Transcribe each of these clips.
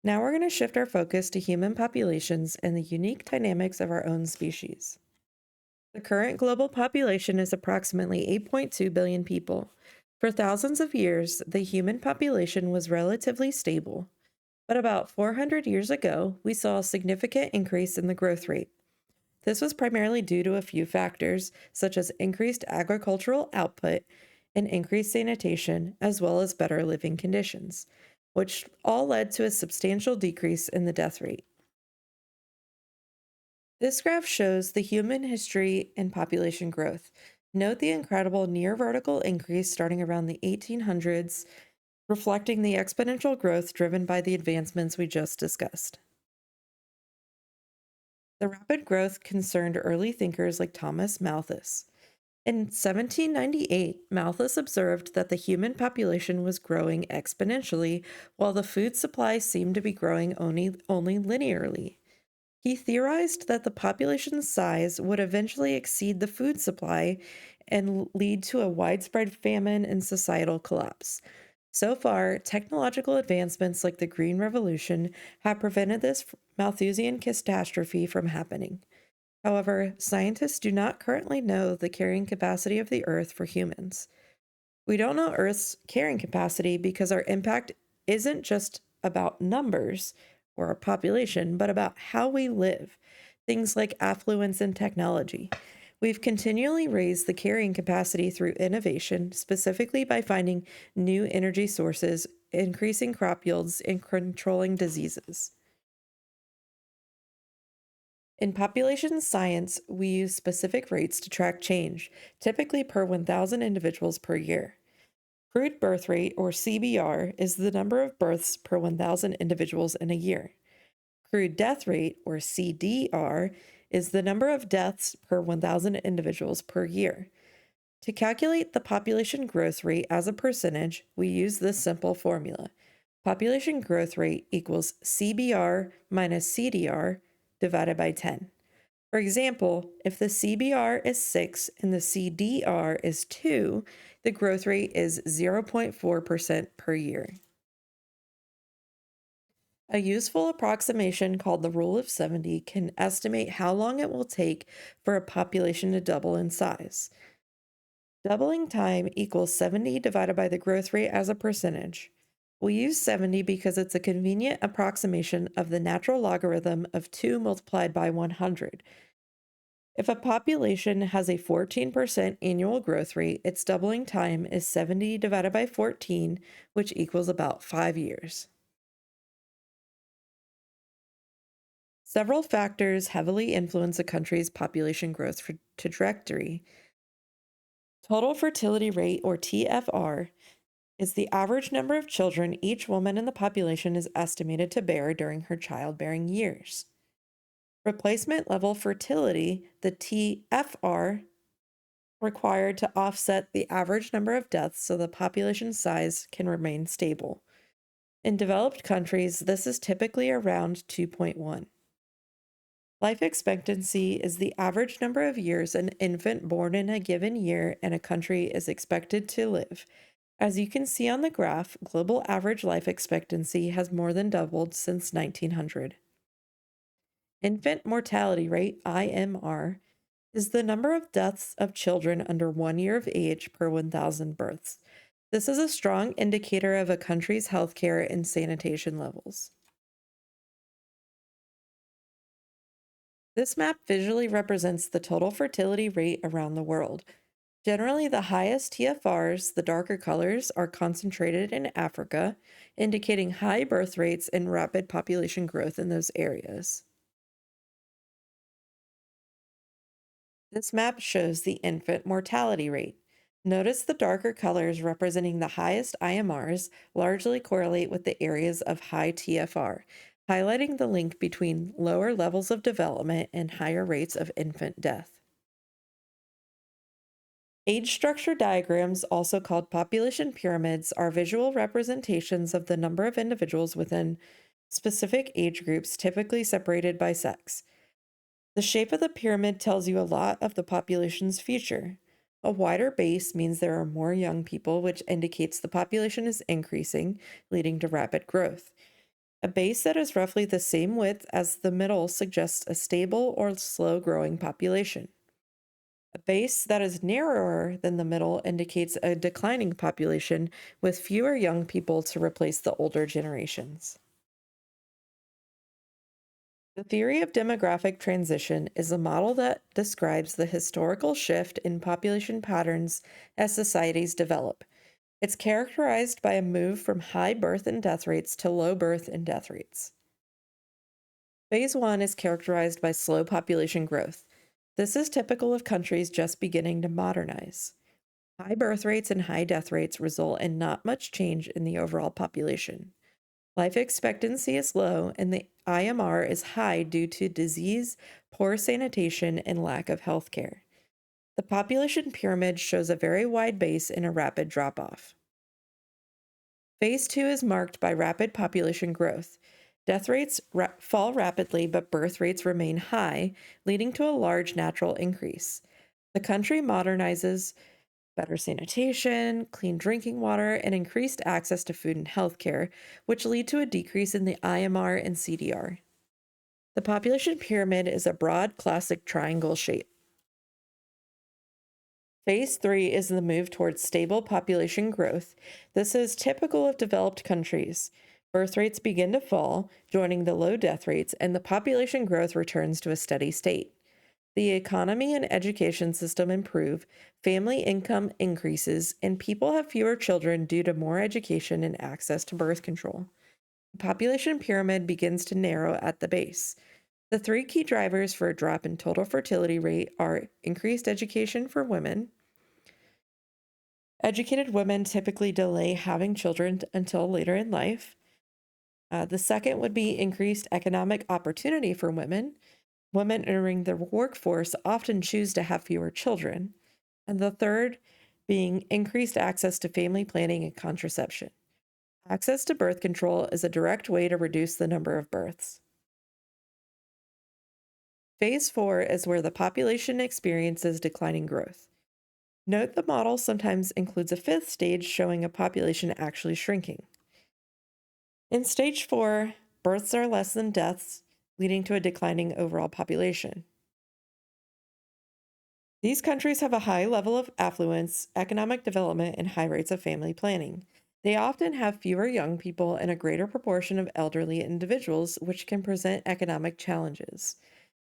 Now we're going to shift our focus to human populations and the unique dynamics of our own species. The current global population is approximately 8.2 billion people. For thousands of years, the human population was relatively stable, but about 400 years ago, we saw a significant increase in the growth rate. This was primarily due to a few factors, such as increased agricultural output and increased sanitation, as well as better living conditions, which all led to a substantial decrease in the death rate. This graph shows the human history and population growth. Note the incredible near vertical increase starting around the 1800s, reflecting the exponential growth driven by the advancements we just discussed. The rapid growth concerned early thinkers like Thomas Malthus. In 1798, Malthus observed that the human population was growing exponentially, while the food supply seemed to be growing only linearly. He theorized that the population's size would eventually exceed the food supply and lead to a widespread famine and societal collapse. So far, technological advancements like the Green Revolution have prevented this Malthusian catastrophe from happening. However, scientists do not currently know the carrying capacity of the Earth for humans. We don't know Earth's carrying capacity because our impact isn't just about numbers or our population, but about how we live, things like affluence and technology. We've continually raised the carrying capacity through innovation, specifically by finding new energy sources, increasing crop yields, and controlling diseases. In population science, we use specific rates to track change, typically per 1,000 individuals per year. Crude birth rate, or CBR, is the number of births per 1,000 individuals in a year. Crude death rate, or CDR, is the number of deaths per 1,000 individuals per year. To calculate the population growth rate as a percentage, we use this simple formula. Population growth rate equals CBR minus CDR divided by 10. For example, if the CBR is 6 and the CDR is 2, the growth rate is 0.4% per year. A useful approximation called the rule of 70 can estimate how long it will take for a population to double in size. Doubling time equals 70 divided by the growth rate as a percentage. We use 70 because it's a convenient approximation of the natural logarithm of 2 multiplied by 100. If a population has a 14% annual growth rate, its doubling time is 70 divided by 14, which equals about 5 years. Several factors heavily influence a country's population growth trajectory. Total fertility rate, or TFR, is the average number of children each woman in the population is estimated to bear during her childbearing years. Replacement level fertility, the TFR, required to offset the average number of deaths so the population size can remain stable. In developed countries, this is typically around 2.1. Life expectancy is the average number of years an infant born in a given year in a country is expected to live. As you can see on the graph, global average life expectancy has more than doubled since 1900. Infant mortality rate, IMR, is the number of deaths of children under 1 year of age per 1,000 births. This is a strong indicator of a country's healthcare and sanitation levels. This map visually represents the total fertility rate around the world. Generally, the highest TFRs, the darker colors, are concentrated in Africa, indicating high birth rates and rapid population growth in those areas. This map shows the infant mortality rate. Notice the darker colors representing the highest IMRs largely correlate with the areas of high TFR, highlighting the link between lower levels of development and higher rates of infant death. Age structure diagrams, also called population pyramids, are visual representations of the number of individuals within specific age groups, typically separated by sex. The shape of the pyramid tells you a lot of the population's future. A wider base means there are more young people, which indicates the population is increasing, leading to rapid growth. A base that is roughly the same width as the middle suggests a stable or slow growing population. A base that is narrower than the middle indicates a declining population with fewer young people to replace the older generations. The theory of demographic transition is a model that describes the historical shift in population patterns as societies develop. It's characterized by a move from high birth and death rates to low birth and death rates. Phase one is characterized by slow population growth. This is typical of countries just beginning to modernize. High birth rates and high death rates result in not much change in the overall population. Life expectancy is low, and the IMR is high due to disease, poor sanitation, and lack of health care. The population pyramid shows a very wide base and a rapid drop off. Phase two is marked by rapid population growth. Death rates fall rapidly, but birth rates remain high, leading to a large natural increase. The country modernizes, better sanitation, clean drinking water, and increased access to food and healthcare, which lead to a decrease in the IMR and CDR. The population pyramid is a broad classic triangle shape. Phase three is the move towards stable population growth. This is typical of developed countries. Birth rates begin to fall, joining the low death rates, and the population growth returns to a steady state. The economy and education system improve, family income increases, and people have fewer children due to more education and access to birth control. The population pyramid begins to narrow at the base. The three key drivers for a drop in total fertility rate are increased education for women. Educated women typically delay having children until later in life. The second would be increased economic opportunity for women. Women entering the workforce often choose to have fewer children. And the third being increased access to family planning and contraception. Access to birth control is a direct way to reduce the number of births. Phase four is where the population experiences declining growth. Note the model sometimes includes a fifth stage showing a population actually shrinking. In stage four, births are less than deaths, leading to a declining overall population. These countries have a high level of affluence, economic development, and high rates of family planning. They often have fewer young people and a greater proportion of elderly individuals, which can present economic challenges.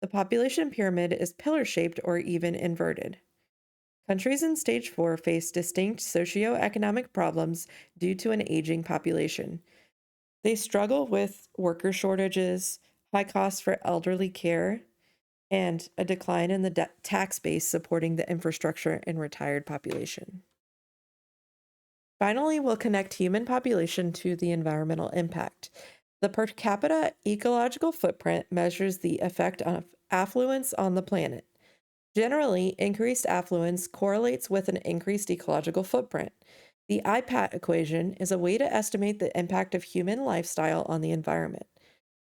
The population pyramid is pillar shaped or even inverted. Countries in stage four face distinct socioeconomic problems due to an aging population. They struggle with worker shortages, high costs for elderly care, and a decline in the tax base supporting the infrastructure and retired population. Finally, we'll connect human population to the environmental impact. The per capita ecological footprint measures the effect of affluence on the planet. Generally, increased affluence correlates with an increased ecological footprint. The IPAT equation is a way to estimate the impact of human lifestyle on the environment.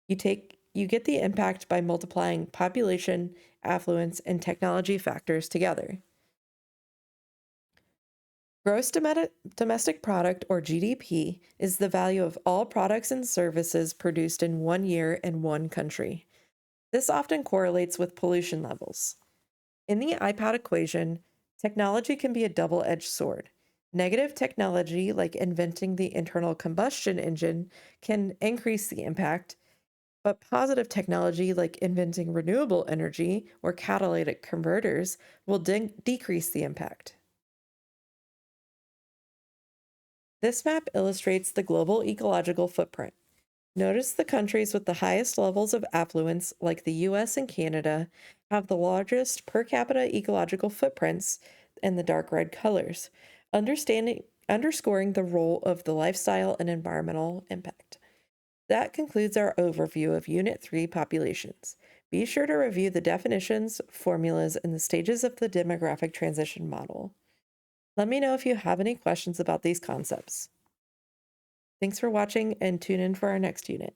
You get the impact by multiplying population, affluence, and technology factors together. Gross domestic product, or GDP, is the value of all products and services produced in 1 year in one country. This often correlates with pollution levels. In the IPAT equation, technology can be a double-edged sword. Negative technology, like inventing the internal combustion engine, can increase the impact, but positive technology, like inventing renewable energy or catalytic converters, will decrease the impact. This map illustrates the global ecological footprint. Notice the countries with the highest levels of affluence, like the US and Canada, have the largest per capita ecological footprints in the dark red colors, underscoring the role of the lifestyle and environmental impact. That concludes our overview of Unit 3 populations. Be sure to review the definitions, formulas, and the stages of the demographic transition model. Let me know if you have any questions about these concepts. Thanks for watching, and tune in for our next unit.